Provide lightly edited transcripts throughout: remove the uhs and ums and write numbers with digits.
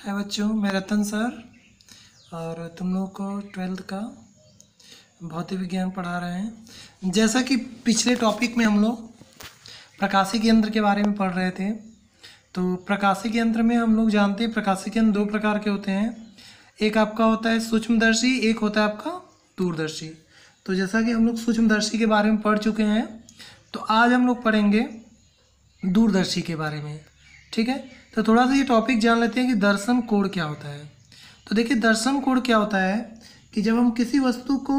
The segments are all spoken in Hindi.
हाय बच्चों, मैं रतन सर और तुम लोग को 12th का भौतिक विज्ञान पढ़ा रहे हैं। जैसा कि पिछले टॉपिक में हम लोग प्रकाशिक यंत्र के बारे में पढ़ रहे थे, तो प्रकाशिक यंत्र में हम लोग जानते हैं प्रकाशिक यंत्र दो प्रकार के होते हैं। एक आपका होता है सूक्ष्मदर्शी, एक होता है आपका दूरदर्शी। तो जैसा कि हम लोग सूक्ष्मदर्शी के बारे में पढ़ चुके हैं, तो आज हम लोग पढ़ेंगे दूरदर्शी के बारे में। ठीक है, तो थोड़ा सा ये टॉपिक जान लेते हैं कि दर्शन कोण क्या होता है। तो देखिए, दर्शन कोण क्या होता है कि जब हम किसी वस्तु को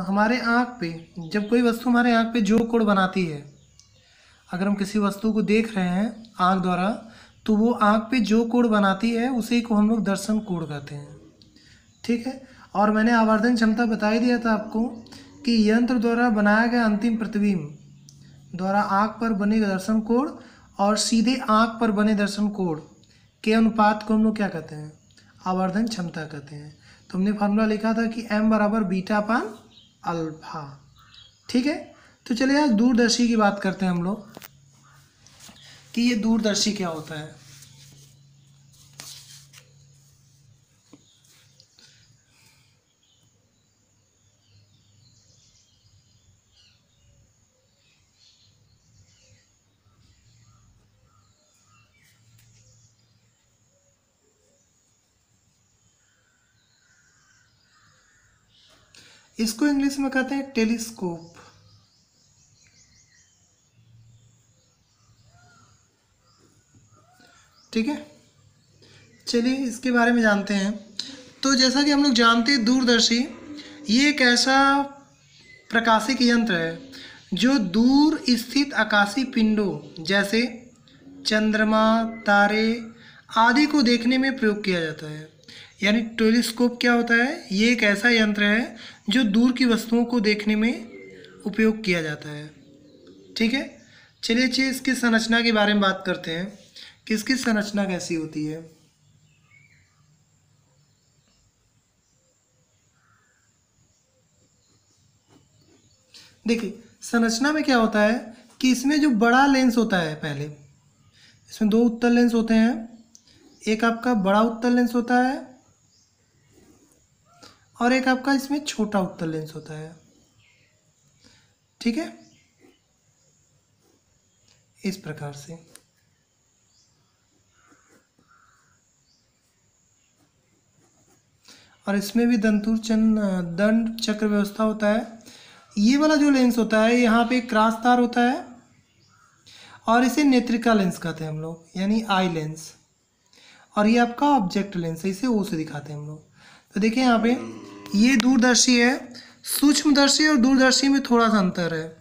हमारे आँख पे, जब कोई वस्तु हमारे आँख पे जो कोण बनाती है, अगर हम किसी वस्तु को देख रहे हैं आँख द्वारा, तो वो आँख पे जो कोण बनाती है उसी को हम लोग दर्शन कोण कहते हैं। ठीक है, और मैंने आवर्धन क्षमता बता ही दिया था आपको कि यंत्र द्वारा बनाया गया अंतिम प्रतिबिंब द्वारा आँख पर बने दर्शन कोण और सीधे आँख पर बने दर्शन कोण के अनुपात को हम लोग क्या कहते हैं? आवर्धन क्षमता कहते हैं। तो हमने फार्मूला लिखा था कि m बराबर बीटा अपान अल्फा। ठीक है, तो चलिए आज दूरदर्शी की बात करते हैं हम लोग कि ये दूरदर्शी क्या होता है। इसको इंग्लिश में कहते हैं टेलीस्कोप। ठीक है, चलिए इसके बारे में जानते हैं। तो जैसा कि हम लोग जानते हैं दूरदर्शी ये एक ऐसा प्रकाशिक यंत्र है जो दूर स्थित आकाशीय पिंडों जैसे चंद्रमा, तारे आदि को देखने में प्रयोग किया जाता है। यानी टेलीस्कोप क्या होता है? ये एक ऐसा यंत्र है जो दूर की वस्तुओं को देखने में उपयोग किया जाता है। ठीक है, चलिए इसकी संरचना के बारे में बात करते हैं कि इसकी संरचना कैसी होती है। देखिए, संरचना में क्या होता है कि इसमें जो बड़ा लेंस होता है, पहले इसमें दो उत्तल लेंस होते हैं। एक आपका बड़ा उत्तल लेंस होता है और एक आपका इसमें छोटा उत्तल लेंस होता है। ठीक है, इस प्रकार से। और इसमें भी दंड चक्र व्यवस्था होता है। ये वाला जो लेंस होता है, यहाँ पे क्रॉस तार होता है और इसे नेत्रिका लेंस कहते हैं हम लोग, यानी आई लेंस। और ये आपका ऑब्जेक्ट लेंस है, इसे ओ से दिखाते हैं हम लोग। तो देखिए यहाँ पे ये दूरदर्शी है। सूक्ष्मदर्शी और दूरदर्शी में थोड़ा सा अंतर है।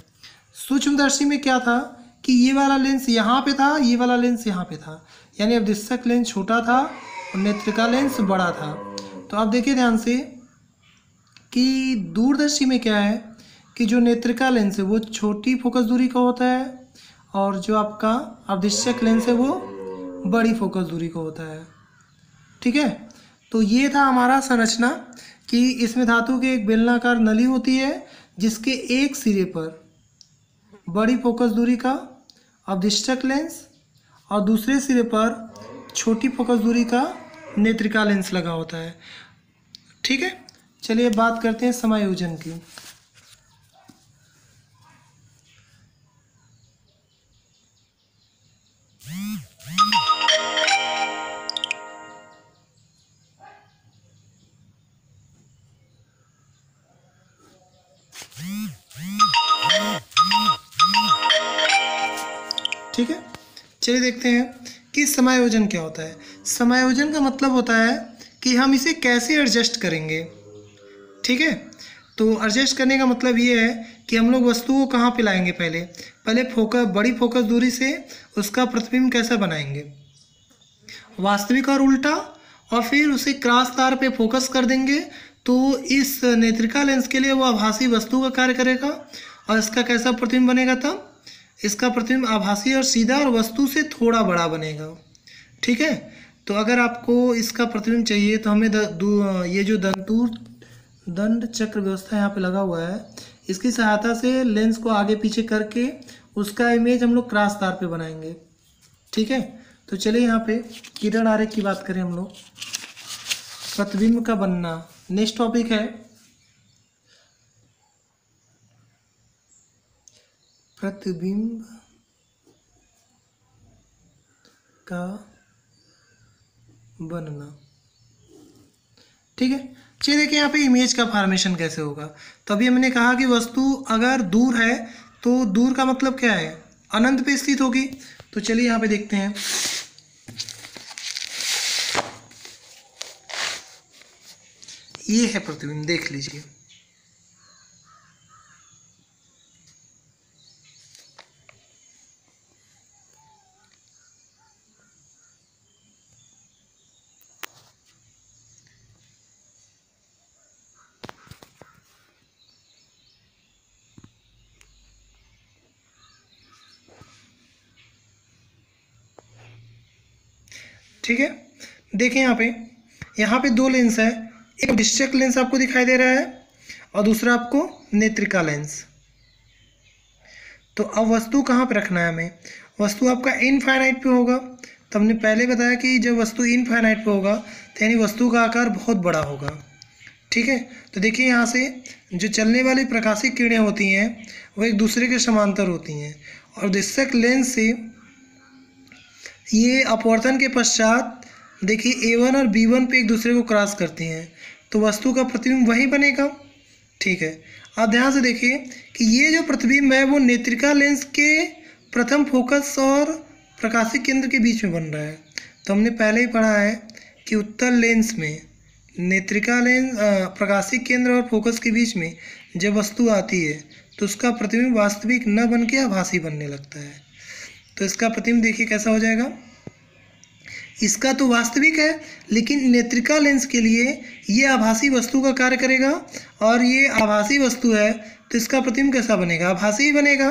सूक्ष्मदर्शी में क्या था कि ये वाला लेंस यहाँ पे था, ये वाला लेंस यहाँ पे था, यानी अवदिश्यक लेंस छोटा था और नेत्रिका लेंस बड़ा था। तो अब देखिए ध्यान से कि दूरदर्शी में क्या है कि जो नेत्रिका लेंस है वो छोटी फोकस दूरी का होता है और जो आपका अवदिश्यक लेंस है वो बड़ी फोकस दूरी का होता है। ठीक है, तो ये था हमारा संरचना कि इसमें धातु की एक बेलनाकार नली होती है जिसके एक सिरे पर बड़ी फोकस दूरी का अवदिश्यक लेंस और दूसरे सिरे पर छोटी फोकस दूरी का नेत्रिका लेंस लगा होता है। ठीक है, चलिए बात करते हैं समायोजन की। ठीक है, चलिए देखते हैं कि समायोजन क्या होता है। समायोजन का मतलब होता है कि हम इसे कैसे एडजस्ट करेंगे। ठीक है, तो एडजस्ट करने का मतलब ये है कि हम लोग वस्तु को कहाँ पे लाएंगे। पहले बड़ी फोकस दूरी से उसका प्रतिबिंब कैसा बनाएंगे, वास्तविक और उल्टा, और फिर उसे क्रॉस तार पे फोकस कर देंगे। तो इस नेत्रिका लेंस के लिए वो आभासी वस्तु का कार्य करेगा और इसका कैसा प्रतिबिंब बनेगा, तब इसका प्रतिबिंब आभासी और सीधा और वस्तु से थोड़ा बड़ा बनेगा। ठीक है, तो अगर आपको इसका प्रतिबिंब चाहिए तो हमें ये जो दंड चक्र व्यवस्था यहाँ पे लगा हुआ है, इसकी सहायता से लेंस को आगे पीछे करके उसका इमेज हम लोग क्रॉस तार पे बनाएंगे। ठीक है, तो चलिए यहाँ पे किरण आरेख की बात करें हम लोग, प्रतिबिंब का बनना। नेक्स्ट टॉपिक है प्रतिबिंब का बनना। ठीक है, चलिए देखिए यहाँ पे इमेज का फॉर्मेशन कैसे होगा। तो अभी हमने कहा कि वस्तु अगर दूर है तो दूर का मतलब क्या है, अनंत पे स्थित होगी। तो चलिए यहाँ पे देखते हैं। ये है प्रतिबिंब, देख लीजिए। ठीक है, देखें यहाँ पे दो लेंस है, एक डिस्ट्रैक्ट लेंस आपको दिखाई दे रहा है और दूसरा आपको नेत्रिका लेंस। तो अब वस्तु कहाँ पे रखना है हमें, वस्तु आपका इनफाइनाइट पे होगा। तो हमने पहले बताया कि जब वस्तु इनफाइनाइट पे होगा तो यानी वस्तु का आकार बहुत बड़ा होगा। ठीक है, तो देखिए यहाँ से जो चलने वाली प्रकाशिक किरणें होती हैं वो एक दूसरे के समांतर होती हैं और डिस्ट्रैक्ट लेंस से ये अपवर्तन के पश्चात देखिए A1 और B1 पे एक दूसरे को क्रॉस करती हैं, तो वस्तु का प्रतिबिंब वही बनेगा। ठीक है, आप ध्यान से देखिए कि ये जो प्रतिबिंब है वो नेत्रिका लेंस के प्रथम फोकस और प्रकाशिक केंद्र के बीच में बन रहा है। तो हमने पहले ही पढ़ा है कि उत्तल लेंस में नेत्रिका लेंस प्रकाशिक केंद्र और फोकस के बीच में जब वस्तु आती है तो उसका प्रतिबिंब वास्तविक न बन के आभासी बनने लगता है। तो इसका प्रतिबिंब देखिए कैसा हो जाएगा, इसका तो वास्तविक है लेकिन नेत्रिका लेंस के लिए ये आभासी वस्तु का कार्य करेगा और ये आभासी वस्तु है तो इसका प्रतिबिंब कैसा बनेगा, आभासी ही बनेगा।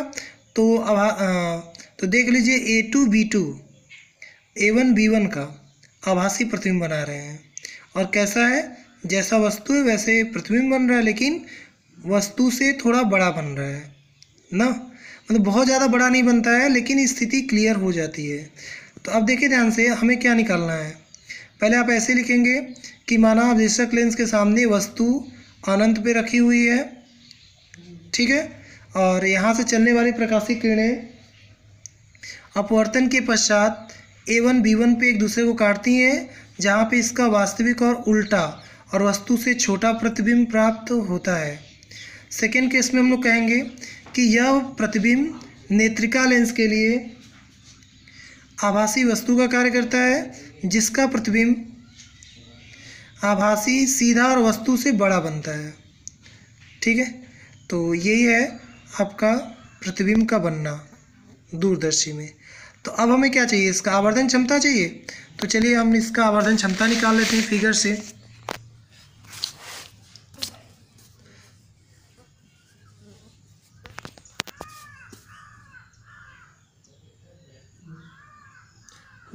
तो देख लीजिए A2 B2 A1 B1 का आभासी प्रतिबिंब बना रहे हैं और कैसा है, जैसा वस्तु है वैसे प्रतिबिंब बन रहा है लेकिन वस्तु से थोड़ा बड़ा बन रहा है ना, मतलब बहुत ज़्यादा बड़ा नहीं बनता है लेकिन स्थिति क्लियर हो जाती है। तो अब देखिए ध्यान से हमें क्या निकालना है। पहले आप ऐसे लिखेंगे कि माना डिस्ट्रैक्ट लेंस के सामने वस्तु अनंत पे रखी हुई है, ठीक है, और यहाँ से चलने वाली प्रकाशिक किरणें अपवर्तन के पश्चात A1 B1 पे एक दूसरे को काटती हैं जहाँ पे इसका वास्तविक और उल्टा और वस्तु से छोटा प्रतिबिंब प्राप्त होता है। सेकेंड केस में हम लोग कहेंगे कि यह प्रतिबिंब नेत्रिका लेंस के लिए आभासी वस्तु का कार्य करता है जिसका प्रतिबिंब आभासी सीधा और वस्तु से बड़ा बनता है। ठीक है, तो यही है आपका प्रतिबिंब का बनना दूरदर्शी में। तो अब हमें क्या चाहिए, इसका आवर्धन क्षमता चाहिए। तो चलिए हम इसका आवर्धन क्षमता निकाल लेते हैं फिगर से।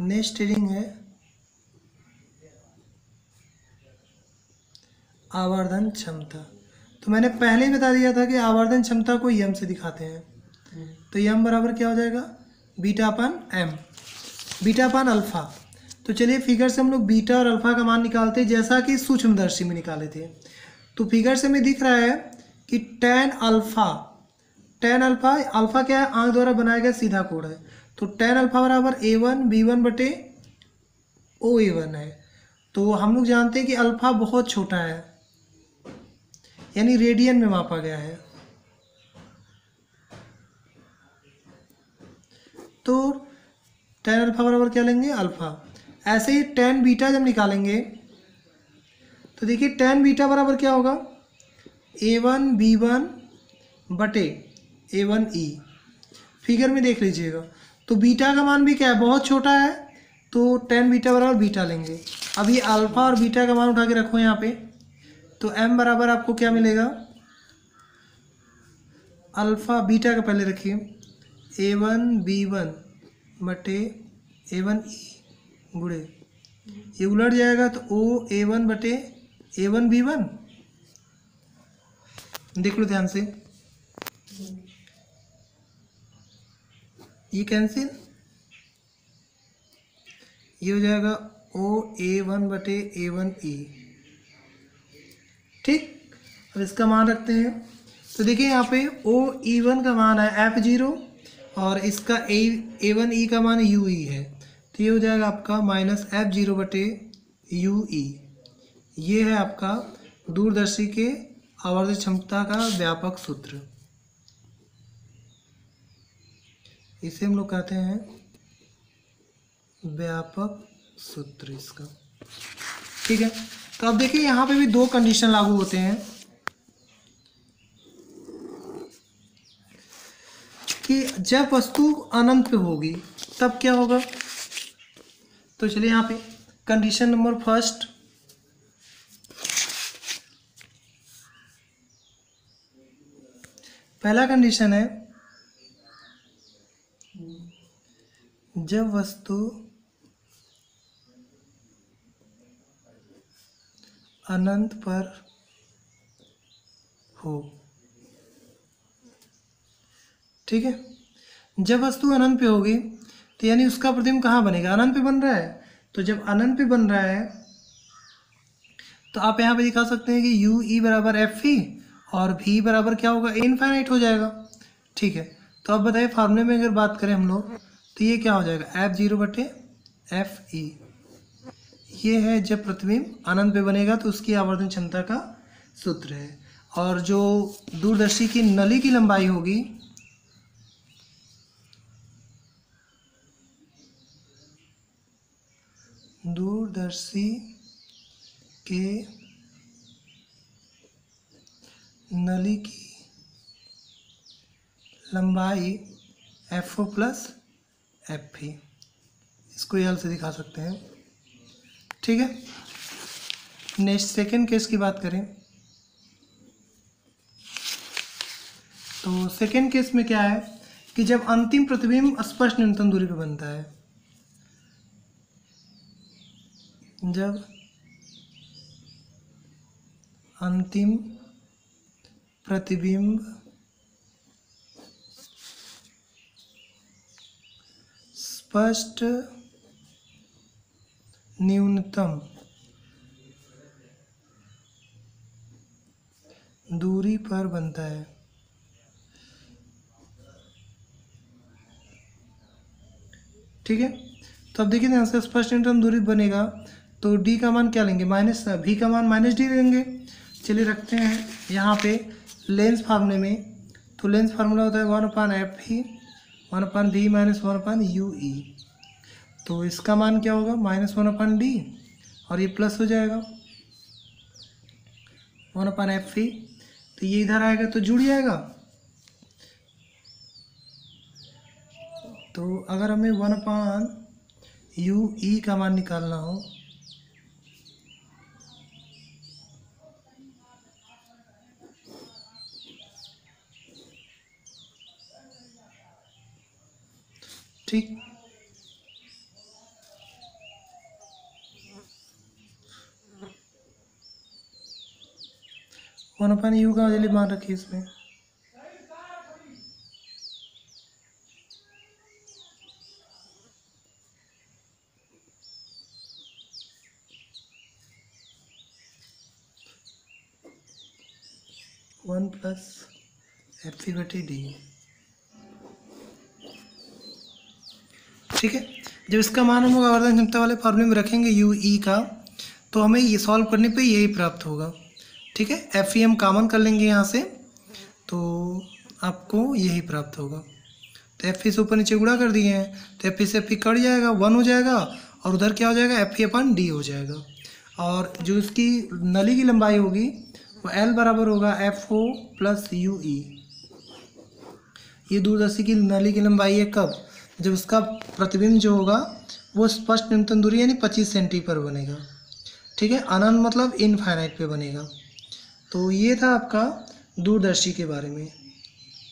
नेक्स्ट रीडिंग है आवर्धन क्षमता। तो मैंने पहले ही बता दिया था कि आवर्धन क्षमता को यम से दिखाते हैं। तो यम बराबर क्या हो जाएगा, beta upon M, beta upon alpha. तो चलिए फिगर से हम लोग बीटा और अल्फा का मान निकालते हैं जैसा कि सूक्ष्मदर्शी में निकाले थे। तो फिगर से हमें दिख रहा है कि tan अल्फा, अल्फा क्या है, आंख द्वारा बनाया गया सीधा कोण है। तो tan अल्फा बराबर A1 B1 बटे OA1 है। तो हम लोग जानते हैं कि अल्फा बहुत छोटा है यानी रेडियन में मापा गया है। तो tan अल्फा बराबर क्या लेंगे, अल्फा। ऐसे ही tan बीटा जब निकालेंगे तो देखिए tan बीटा बराबर क्या होगा, A1 B1 बटे A1E। फिगर में देख लीजिएगा तो बीटा का मान भी क्या है, बहुत छोटा है, तो tan बीटा बराबर बीटा लेंगे। अब ये अल्फा और बीटा का मान उठा के रखो यहाँ पे। तो m बराबर आपको क्या मिलेगा, अल्फा बीटा का पहले रखिए A1 B1 बटे A1E गुणे, ये उलट जाएगा तो O A1 बटे A1 B1। देख लो ध्यान से, ये कैंसिल, ये हो जाएगा OA1/A1E। ठीक, अब इसका मान रखते हैं। तो देखिए यहाँ पे OE1 का मान है F0 और इसका A1E का मान UE है, तो ये हो जाएगा आपका -F0/UE। ये है आपका दूरदर्शी के आवर्धन क्षमता का व्यापक सूत्र, इसे हम लोग कहते हैं व्यापक सूत्र इसका। ठीक है, तो अब देखिए यहाँ पे भी दो कंडीशन लागू होते हैं कि जब वस्तु अनंत पे होगी तब क्या होगा। तो चलिए यहाँ पे कंडीशन नंबर फर्स्ट, पहला कंडीशन है जब वस्तु अनंत पर हो। ठीक है, जब वस्तु अनंत पे होगी तो यानी उसका प्रतिबिंब कहाँ बनेगा, अनंत पे बन रहा है। तो जब अनंत पे बन रहा है तो आप यहाँ पे दिखा सकते हैं कि UE बराबर FE और V बराबर क्या होगा, इनफाइनाइट हो जाएगा। ठीक है, तो अब बताइए फार्मूले में अगर बात करें हम लोग तो ये क्या हो जाएगा, F0/FE। ये है जब प्रतिबिंब अनंत पे बनेगा तो उसकी आवर्धन क्षमता का सूत्र है। और जो दूरदर्शी की नली की लंबाई होगी दूरदर्शी के नली की लंबाई FO+FE, इसको यल से दिखा सकते हैं। ठीक है, नेक्स्ट सेकेंड केस की बात करें तो सेकेंड केस में क्या है कि जब अंतिम प्रतिबिंब स्पष्ट न्यूनतम दूरी पर बनता है, जब अंतिम प्रतिबिंब स्पष्ट न्यूनतम दूरी पर बनता है। ठीक है, तो अब देखिए ध्यान से, स्पष्ट न्यूनतम दूरी बनेगा तो डी का मान क्या लेंगे, V का मान -D लेंगे। चलिए रखते हैं यहाँ पे लेंस फार्मूले में, तो लेंस फार्मूला होता है 1/FE 1/V - 1/UE। तो इसका मान क्या होगा, -1/D और ये प्लस हो जाएगा 1/FE, तो ये इधर आएगा तो जुड़ जाएगा। तो अगर हमें 1/UE का मान निकालना हो ठीक, U का चलिए मान रखिए इसमें, (1+FE/D). ठीक है, जब इसका मान हम लोग आवर्धन क्षमता वाले फार्मूले में रखेंगे UE का, तो हमें ये सॉल्व करने पे यही प्राप्त होगा। ठीक है, FE हम कॉमन कर लेंगे यहाँ से तो आपको यही प्राप्त होगा। तो FE से ऊपर नीचे गुणा कर दिए हैं तो FE से FE कट जाएगा, 1 हो जाएगा और उधर क्या हो जाएगा, FE/D हो जाएगा। और जो इसकी नली की लंबाई होगी वो L बराबर होगा FO+UE। ये दूरदर्शी की नली की लंबाई है कब, जब उसका प्रतिबिंब जो होगा वो स्पष्ट न्यूनतम दूरी यानी 25 सेंटी पर बनेगा। ठीक है, अनंत मतलब इनफाइनाइट पे बनेगा। तो ये था आपका दूरदर्शी के बारे में।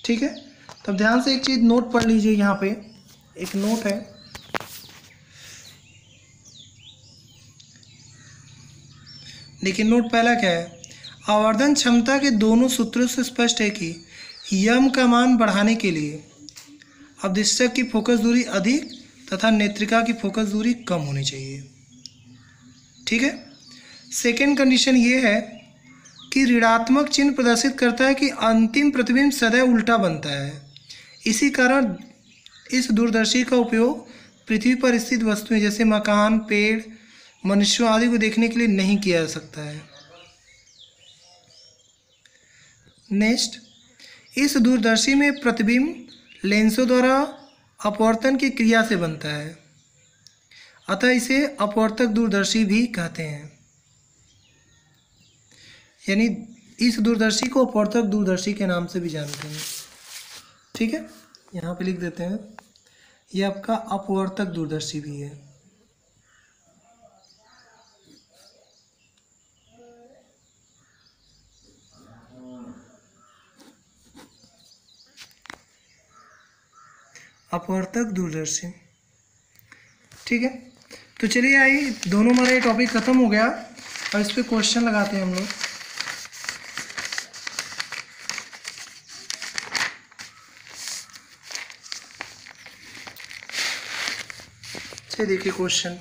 ठीक है, तब ध्यान से एक चीज़ नोट पढ़ लीजिए, यहाँ पे एक नोट है, देखिए नोट पहला क्या है, आवर्धन क्षमता के दोनों सूत्रों से स्पष्ट है कि यम का मान बढ़ाने के लिए अवदिष्टक की फोकस दूरी अधिक तथा नेत्रिका की फोकस दूरी कम होनी चाहिए। ठीक है। सेकेंड कंडीशन ये है कि ऋणात्मक चिन्ह प्रदर्शित करता है कि अंतिम प्रतिबिंब सदैव उल्टा बनता है। इसी कारण इस दूरदर्शी का उपयोग पृथ्वी पर स्थित वस्तुएं जैसे मकान, पेड़, मनुष्यों आदि को देखने के लिए नहीं किया जा सकता है। नेक्स्ट, इस दूरदर्शी में प्रतिबिंब लेंसों द्वारा अपवर्तन की क्रिया से बनता है, अतः इसे अपवर्तक दूरदर्शी भी कहते हैं। यानी इस दूरदर्शी को अपवर्तक दूरदर्शी के नाम से भी जानते हैं। ठीक है, यहाँ पे लिख देते हैं, ये आपका अपवर्तक दूरदर्शी भी है। अपवर्तक दूरदर्शी। ठीक है, तो चलिए आइए, दोनों हमारा ये टॉपिक खत्म हो गया और इस पे क्वेश्चन लगाते हैं हम लोग। चलिए देखिए क्वेश्चन,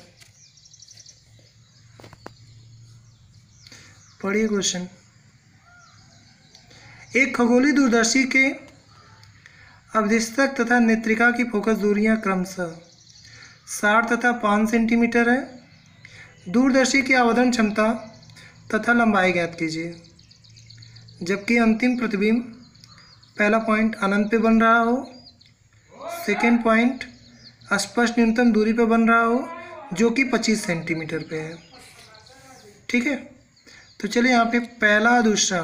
पढ़िए क्वेश्चन। एक खगोलीय दूरदर्शी के अवधिष्ठक तथा नेत्रिका की फोकस दूरियां क्रमशः 60 तथा 5 सेंटीमीटर है। दूरदर्शी की आवर्धन क्षमता तथा लंबाई ज्ञात कीजिए। जबकि अंतिम प्रतिबिंब पहला पॉइंट अनंत पे बन रहा हो, सेकेंड पॉइंट स्पष्ट न्यूनतम दूरी पे बन रहा हो जो कि 25 सेंटीमीटर पे है। ठीक है, तो चलिए यहाँ पे पहला दूसरा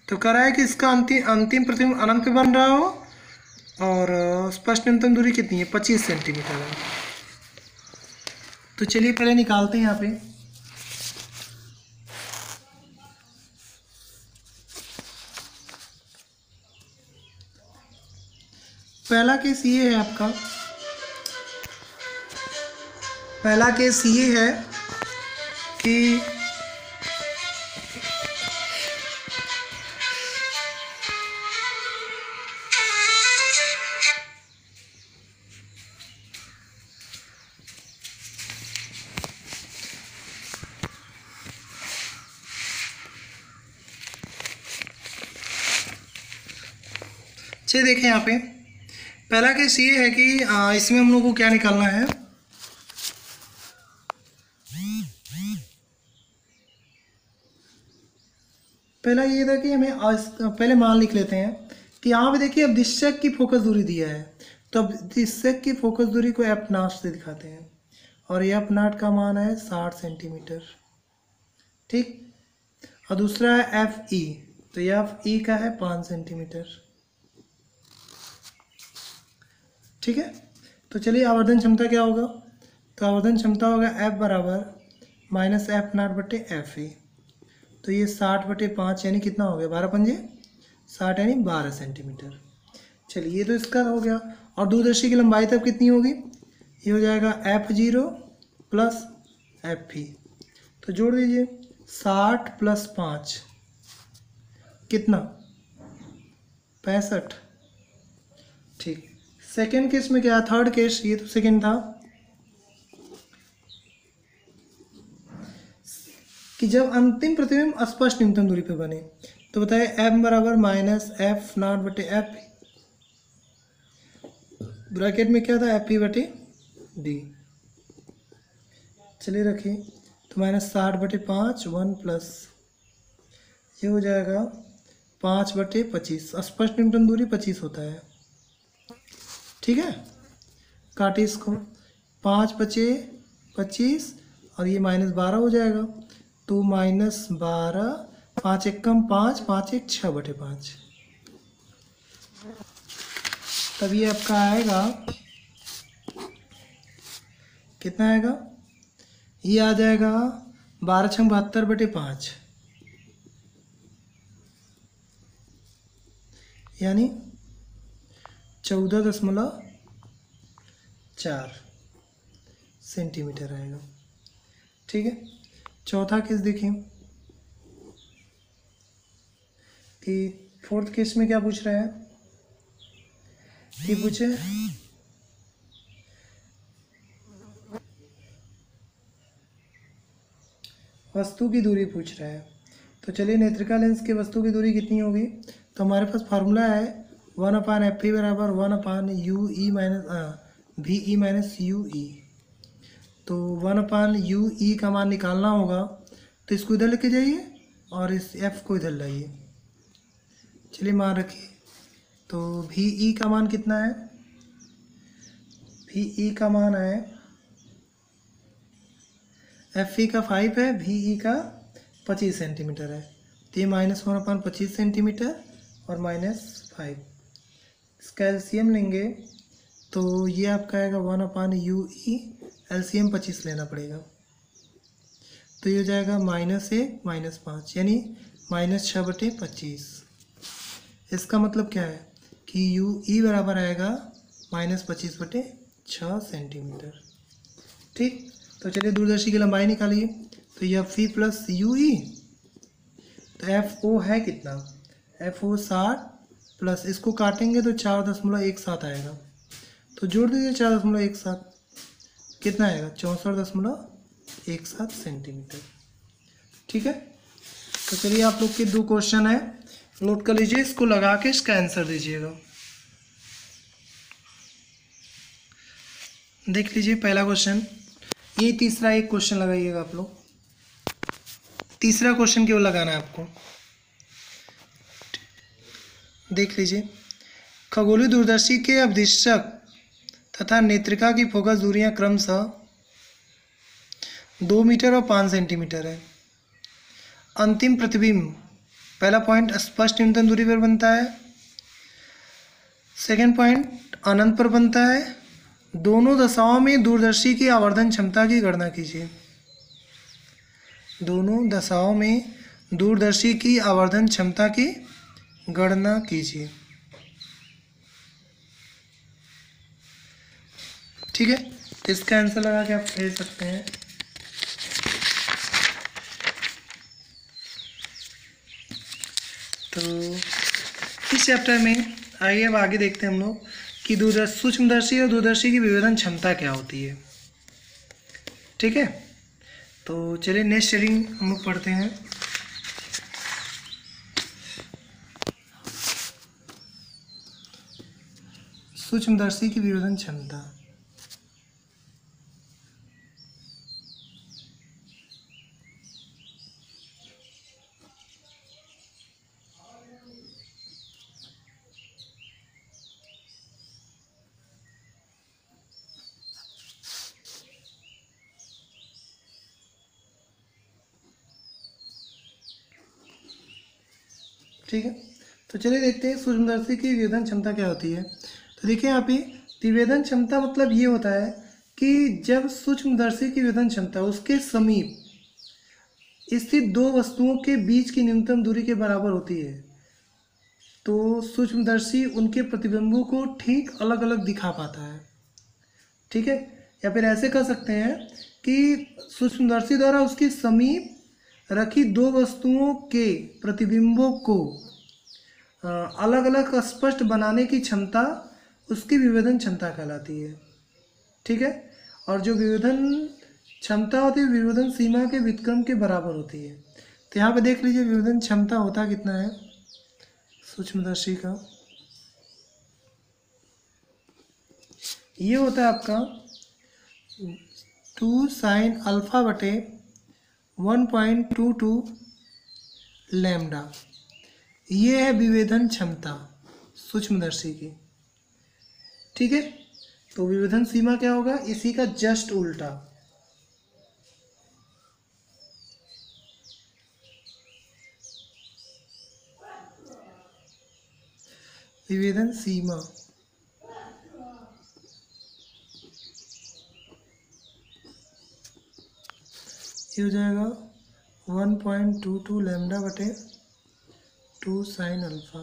तो कह रहा है कि इसका अंतिम प्रतिबिंब अनंत पे बन रहा हो और स्पष्ट न्यूनतम दूरी कितनी है, 25 सेंटीमीटर है। तो चलिए पहले निकालते हैं यहाँ पे। पहला केस ये है आपका, पहला केस ये है कि चलिए देखें यहाँ पे, पहला केस ये है कि इसमें हम लोग को क्या निकालना है। पहला ये था कि हमें पहले मान लिख लेते हैं कि यहाँ पे देखिए अवधिष्ठक की फोकस दूरी दिया है, तो अवधिष्ठक की फोकस दूरी को एफ नॉट से दिखाते हैं और एफ नॉट का मान है 60 सेंटीमीटर। ठीक, और दूसरा है एफ ई, तो एफ ई का है 5 सेंटीमीटर। ठीक है, तो चलिए आवर्धन क्षमता क्या होगा, तो आवर्धन क्षमता होगा एफ बराबर माइनस एफ नॉट बटे एफ ई, तो ये 60 बटे 5 यानी कितना हो गया, 12 पंजे 60 यानी 12 सेंटीमीटर। चलिए ये तो इसका हो गया, और दूरदर्शी की लंबाई तब कितनी होगी, ये हो जाएगा F zero plus F E, तो जोड़ दीजिए 60 प्लस 5 कितना, 65। ठीक, सेकेंड केस में क्या है, थर्ड केस, ये तो सेकेंड था कि जब अंतिम प्रतिबिंब स्पष्ट न्यूनतम दूरी पे बने, तो बताए एम बराबर माइनस एफ नॉट बटे एफ, ब्रैकेट में क्या था, एफ ई बटे डी। चलिए रखिए, तो माइनस 60 बटे 5 1 प्लस ये हो जाएगा 5 बटे 25, स्पष्ट न्यूनतम दूरी 25 होता है। ठीक है, काटे इसको, 5 बचे 25 और ये माइनस 12 हो जाएगा, तो माइनस 12, 5 एक कम 5, 5 एक 6 बटे 5, तब ये आपका आएगा कितना आएगा, ये आ जाएगा 12 छंग 72 बटे 5, यानी 14.4 सेंटीमीटर आएगा। ठीक है, चौथा केस देखें कि फोर्थ केस में क्या पूछ रहा है कि पूछे वस्तु की दूरी पूछ रहा है। तो चलिए नेत्रिका लेंस की वस्तु की दूरी कितनी होगी, तो हमारे पास फार्मूला है 1/Fe बराबर 1/UE minus VE minus UE। तो 1/UE का मान निकालना होगा, तो इसको इधर लेके जाइए और इस F को इधर लाइए। चलिए मान रखिए, तो VE का मान कितना है, VE का मान है FE का 5 है, VE का 25 सेंटीमीटर है। तो ये -1/25 सेंटीमीटर और -5। इसका एलसीएम लेंगे तो ये आपका आएगा 1/UE, एलसीएम 25 लेना पड़ेगा। तो ये हो जाएगा -1 -5 यानी -6/25। इसका मतलब क्या है कि UE बराबर आएगा -25/6 सेंटीमीटर। ठीक, तो चलिए दूरदर्शी की लंबाई निकालिए। तो यह FE प्लस UE, तो FO है कितना, FO 60 प्लस इसको काटेंगे तो 4.17 आएगा। तो जोड़ दीजिए 4.17, कितना आएगा 64.17 सेंटीमीटर। ठीक है, तो चलिए आप लोग के 2 क्वेश्चन है, नोट कर लीजिए, इसको लगा के इसका आंसर दीजिएगा। देख लीजिए पहला क्वेश्चन, ये तीसरा एक क्वेश्चन लगाइएगा आप लोग, तीसरा क्वेश्चन केवल लगाना है आपको। देख लीजिए, खगोलीय दूरदर्शी के अवदिशक तथा नेत्रिका की फोकस दूरियां क्रमशः 2 मीटर और 5 सेंटीमीटर है। अंतिम प्रतिबिंब, पहला पॉइंट स्पष्ट न्यूनतम दूरी पर बनता है, सेकंड पॉइंट अनंत पर बनता है। दोनों दशाओं में दूरदर्शी की आवर्धन क्षमता की गणना कीजिए। दोनों दशाओं में दूरदर्शी की आवर्धन क्षमता की गणना कीजिए। ठीक है, तो इसका आंसर लगा के आप भेज सकते हैं। तो इस चैप्टर में आइए अब आगे देखते हैं हम लोग कि सूक्ष्मदर्शी और दूरदर्शी की विभेदन क्षमता क्या होती है। ठीक है, तो चलिए नेक्स्ट रीडिंग हम लोग पढ़ते हैं। सूक्ष्मदर्शी की विभेदन क्षमता। ठीक है, तो चलिए देखते हैं सूक्ष्मदर्शी की विभेदन क्षमता क्या होती है। तो देखिए यहाँ पे विभेदन क्षमता मतलब ये होता है कि जब सूक्ष्मदर्शी की विभेदन क्षमता उसके समीप स्थित 2 वस्तुओं के बीच की न्यूनतम दूरी के बराबर होती है, तो सूक्ष्मदर्शी उनके प्रतिबिंबों को ठीक अलग अलग दिखा पाता है। ठीक है, या फिर ऐसे कह सकते हैं कि सूक्ष्मदर्शी द्वारा उसके समीप रखी 2 वस्तुओं के प्रतिबिंबों को अलग अलग स्पष्ट बनाने की क्षमता उसकी विभेदन क्षमता कहलाती है। ठीक है, और जो विभेदन क्षमता होती है विभेदन सीमा के व्युत्क्रम के बराबर होती है। तो यहाँ पे देख लीजिए विभेदन क्षमता होता कितना है सूक्ष्मदर्शी का, ये होता है आपका 2 sin अल्फा बटे 1.22 लैम्डा। ये है विभेदन क्षमता सूक्ष्मदर्शी की। ठीक है, तो विभेदन सीमा क्या होगा, इसी का जस्ट उल्टा। विभेदन सीमा ये हो जाएगा 1.22 लैम्डा बटे 2 sin अल्फा।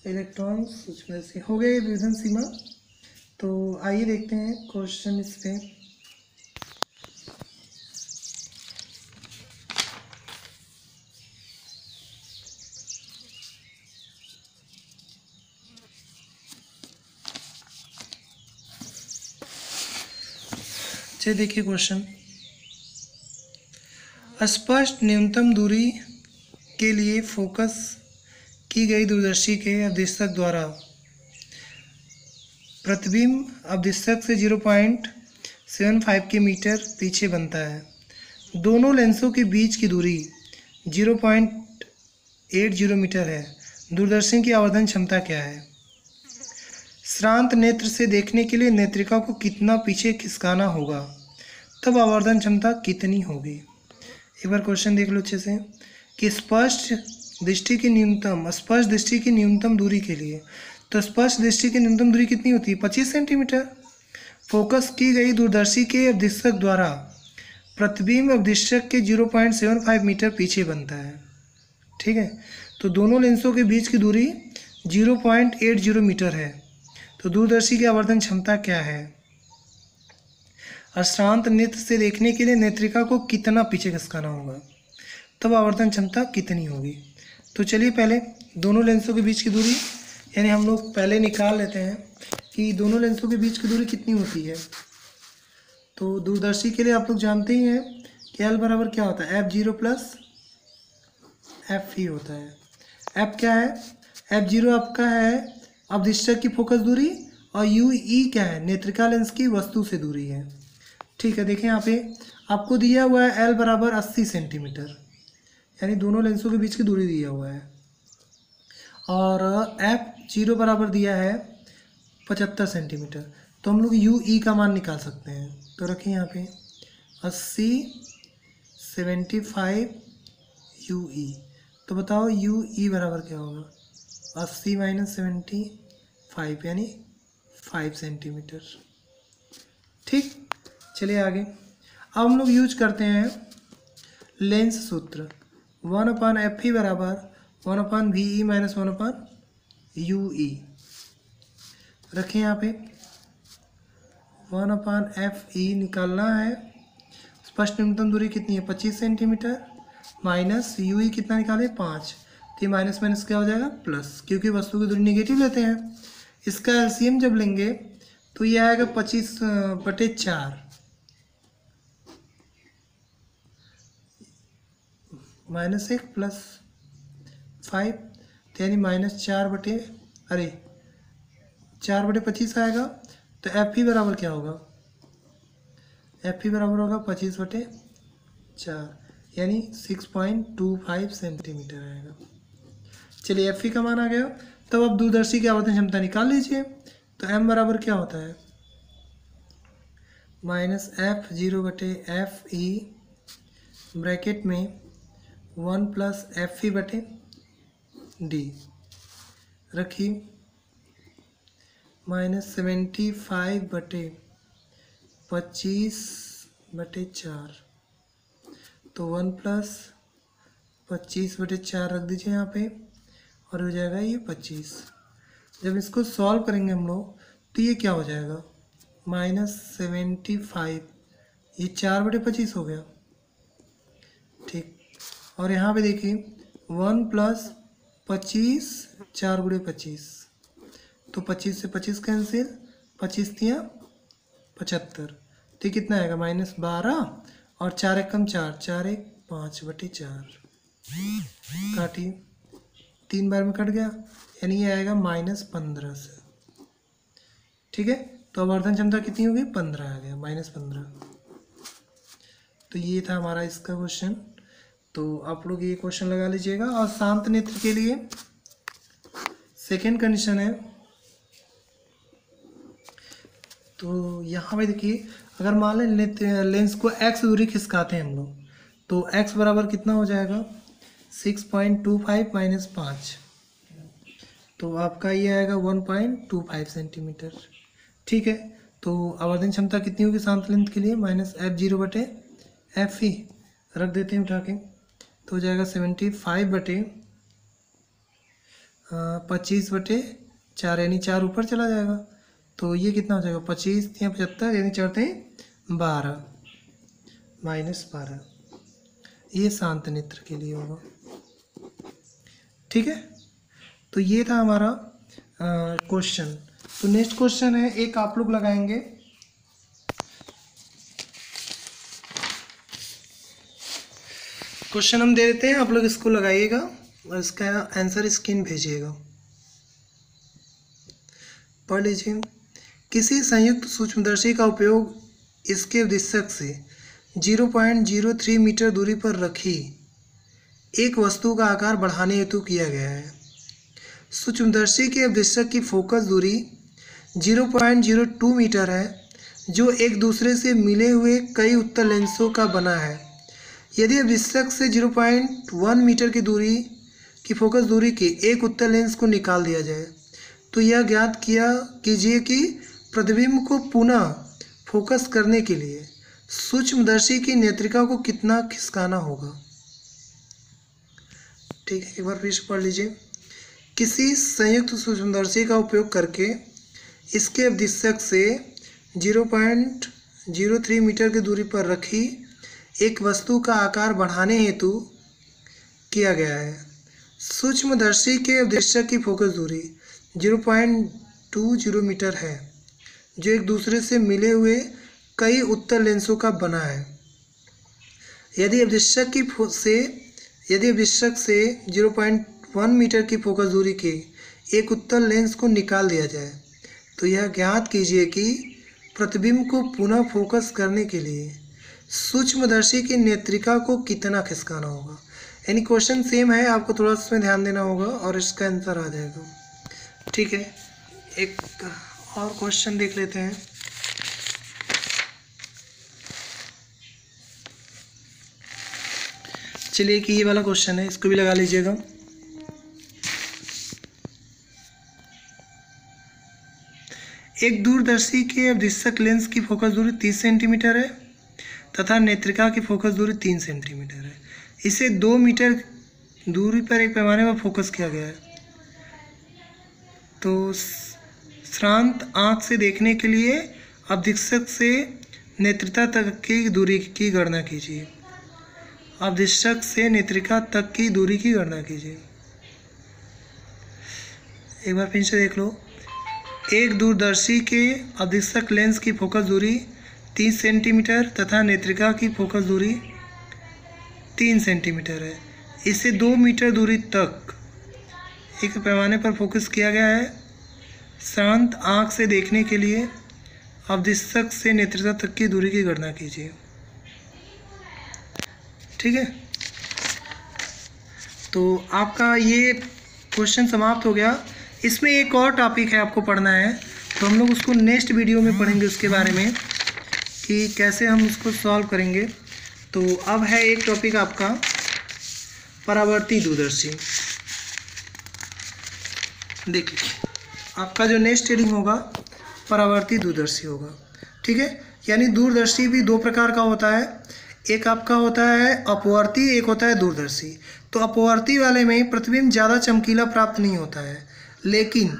इलेक्ट्रॉन सूक्ष्मदर्शी हो गए विभेदन सीमा। तो आइए देखते हैं क्वेश्चन इस पे। चलिए देखिए क्वेश्चन। स्पष्ट न्यूनतम दूरी के लिए फोकस की गई दूरदर्शी के अवदिशक द्वारा प्रतिबिंब अवदिशक से 0.75 के मीटर पीछे बनता है। दोनों लेंसों के बीच की दूरी 0.80 मीटर है। दूरदर्शी की आवर्धन क्षमता क्या है? श्रांत नेत्र से देखने के लिए नेत्रिका को कितना पीछे खिसकाना होगा, तब आवर्धन क्षमता कितनी होगी? एक बार क्वेश्चन देख लो अच्छे से कि स्पष्ट दृष्टि की न्यूनतम दूरी के लिए, तो स्पष्ट दृष्टि की न्यूनतम दूरी कितनी होती है? 25 सेंटीमीटर। फोकस की गई दूरदर्शी के अवदिशक द्वारा प्रतिबिंब अवदिशक के 0.75 मीटर पीछे बनता है। ठीक है, तो दोनों लेंसों के बीच की दूरी 0.80 मीटर है। तो दूरदर्शी की आवर्धन क्षमता क्या है? अश्रांत नेत्र से देखने के लिए नेत्रिका को कितना पीछे खिसकाना होगा, तब आवर्धन क्षमता कितनी होगी? तो चलिए पहले दोनों लेंसों के बीच की दूरी यानी हम लोग पहले निकाल लेते हैं कि दोनों लेंसों के बीच की दूरी कितनी होती है। तो दूरदर्शी के लिए आप लोग जानते ही हैं कि L बराबर क्या होता है? F0 प्लस F ही होता है। F क्या है? F0 आपका है अवदिशक की फोकस दूरी और UE क्या है? नेत्रिका लेंस की वस्तु से दूरी है। ठीक है, देखें यहाँ पे आपको दिया हुआ है L बराबर 80 सेंटीमीटर, यानी दोनों लेंसों के बीच की दूरी दिया हुआ है, और F0 बराबर दिया है 75 सेंटीमीटर। तो हम लोग UE का मान निकाल सकते हैं। तो रखें यहाँ पे 80 75 UE। तो बताओ UE बराबर क्या होगा? 80 माइनस 75 यानी 5 सेंटीमीटर। ठीक, चलिए आगे। अब हम लोग यूज करते हैं लेंस सूत्र। 1/FE बराबर 1/VE माइनस 1/UE। रखें यहाँ पे 1/FE निकालना है। स्पष्ट न्यूनतम दूरी कितनी है? 25 सेंटीमीटर माइनस UE कितना निकाले? 5। तो ये माइनस माइनस क्या हो जाएगा? प्लस, क्योंकि वस्तु की दूरी नेगेटिव लेते हैं। इसका LCM जब लेंगे तो ये आएगा 25/4 माइनस 1 प्लस 5, यानी -4/25 आएगा। तो FE बराबर क्या होगा? FE बराबर होगा 25/4 यानी 6.25 सेंटीमीटर आएगा। चलिए FE का मान आ गया। तब अब दूरदर्शी की आवर्धन क्षमता निकाल लीजिए। तो M बराबर क्या होता है? -F0/FE ब्रैकेट में 1 प्लस FE/D रखिए -75/25/4। तो 1 प्लस 25/4 रख दीजिए यहाँ पे, और हो जाएगा ये 25। जब इसको सॉल्व करेंगे हम लोग तो ये क्या हो जाएगा? -75, ये 4/25 हो गया। ठीक, और यहाँ पे देखिए 1 प्लस 25 4/25, तो 25 से 25 कैंसिल, 25 दिया 75। तो ये कितना आएगा? -12 और 4 एकम 4, 4 1 5/4 काटिए, 3 बार में कट गया, यानी ये आएगा -15 से। ठीक है, तो आवर्धन क्षमता कितनी होगी? 15 आ गया, -15। तो ये था हमारा इसका क्वेश्चन। तो आप लोग ये क्वेश्चन लगा लीजिएगा। और शांत नेत्र के लिए सेकेंड कंडीशन है। तो यहाँ पे देखिए, अगर मान लें लेंस को x दूरी खिसकाते हैं हम लोग, तो x बराबर कितना हो जाएगा? 6.25 माइनस 5, तो आपका ये आएगा 1.25 सेंटीमीटर। ठीक है, तो आवर्धन क्षमता कितनी होगी शांत लेंथ के लिए? -F0/FE रख देते हैं उठा के, तो हो जाएगा 75/25/4, यानी 4 ऊपर चला जाएगा। तो ये कितना हो जाएगा? 25 या 75, यानी चढ़ते हैं 12 -12। ये शांत नेत्र के लिए होगा। ठीक है, तो ये था हमारा क्वेश्चन। तो नेक्स्ट क्वेश्चन है, एक आप लोग लगाएंगे क्वेश्चन हम दे देते हैं, आप लोग इसको लगाइएगा और इसका आंसर स्क्रीन भेजिएगा। पढ़ लीजिए। किसी संयुक्त सूक्ष्मदर्शी का उपयोग इसके उद्देश्यक से 0.03 मीटर दूरी पर रखी एक वस्तु का आकार बढ़ाने हेतु किया गया है। सूक्ष्मदर्शी के उद्देश्यक की फोकस दूरी 0.02 मीटर है, जो एक दूसरे से मिले हुए कई उत्तल लेंसों का बना है। यदि उद्देश्यक से 0.1 मीटर की दूरी की फोकस दूरी के एक उत्तल लेंस को निकाल दिया जाए तो यह ज्ञात कीजिए कि प्रतिबिंब को पुनः फोकस करने के लिए सूक्ष्मदर्शी की नेत्रिका को कितना खिसकाना होगा। ठीक है, एक बार फिर से पढ़ लीजिए। किसी संयुक्त सूक्ष्मदर्शी का उपयोग करके इसके उद्देश्यक से 0.03 मीटर की दूरी पर रखी एक वस्तु का आकार बढ़ाने हेतु किया गया है। सूक्ष्मदर्शी के उद्देश्यक की फोकस दूरी 0.20 मीटर है, जो एक दूसरे से मिले हुए कई उत्तल लेंसों का बना है। यदि उद्देश्यक से 0.1 मीटर की फोकस दूरी के एक उत्तल लेंस को निकाल दिया जाए तो यह ज्ञात कीजिए कि प्रतिबिंब को पुनः फोकस करने के लिए सूक्ष्मदर्शी की नेत्रिका को कितना खिसकाना होगा। यानी क्वेश्चन सेम है, आपको थोड़ा इसमें ध्यान देना होगा और इसका आंसर आ जाएगा। ठीक है, एक और क्वेश्चन देख लेते हैं। चलिए कि ये वाला क्वेश्चन है, इसको भी लगा लीजिएगा। एक दूरदर्शी के उद्देश्यक लेंस की फोकस दूरी 30 सेंटीमीटर है तथा नेत्रिका की फोकस दूरी 3 सेंटीमीटर है। इसे 2 मीटर दूरी पर एक पैमाने पर फोकस किया गया है। तो श्रांत आँख से देखने के लिए अवदिशक से नेत्रिका तक की दूरी की गणना कीजिए। अवदिशक से नेत्रिका तक की दूरी की गणना कीजिए। एक बार फिर से देख लो। एक दूरदर्शी के अवदिशक लेंस की फोकस दूरी 30 सेंटीमीटर तथा नेत्रिका की फोकस दूरी 3 सेंटीमीटर है। इसे 2 मीटर दूरी तक एक पैमाने पर फोकस किया गया है। शांत आँख से देखने के लिए अवदिशक से नेत्रिका तक की दूरी की गणना कीजिए। ठीक है, तो आपका ये क्वेश्चन समाप्त हो गया। इसमें एक और टॉपिक है आपको पढ़ना है, तो हम लोग उसको नेक्स्ट वीडियो में पढ़ेंगे उसके बारे में कि कैसे हम उसको सॉल्व करेंगे। तो अब है एक टॉपिक आपका परावर्ती दूरदर्शी। देख लीजिए, आपका जो नेक्स्ट रीडिंग होगा परावर्ती दूरदर्शी होगा। ठीक है, यानी दूरदर्शी भी दो प्रकार का होता है। एक आपका होता है अपवर्ती, एक होता है दूरदर्शी। तो अपवर्ती वाले में प्रतिबिंब ज़्यादा चमकीला प्राप्त नहीं होता है, लेकिन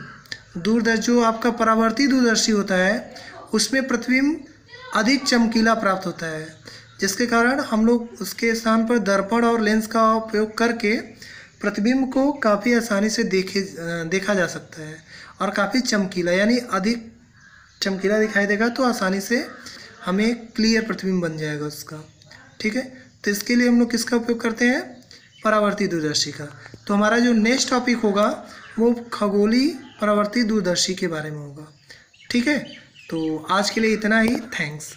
जो आपका परावर्ती दूरदर्शी होता है उसमें प्रतिबिंब अधिक चमकीला प्राप्त होता है, जिसके कारण हम लोग उसके स्थान पर दर्पण और लेंस का उपयोग करके प्रतिबिंब को काफ़ी आसानी से देखा जा सकता है और काफ़ी चमकीला, यानी अधिक चमकीला दिखाई देगा, तो आसानी से हमें क्लियर प्रतिबिंब बन जाएगा उसका। ठीक है, तो इसके लिए हम लोग किसका उपयोग करते हैं? परावर्ती दूरदर्शी का। तो हमारा जो नेक्स्ट टॉपिक होगा वो खगोलीय परावर्ती दूरदर्शी के बारे में होगा। ठीक है, तो आज के लिए इतना ही। थैंक्स।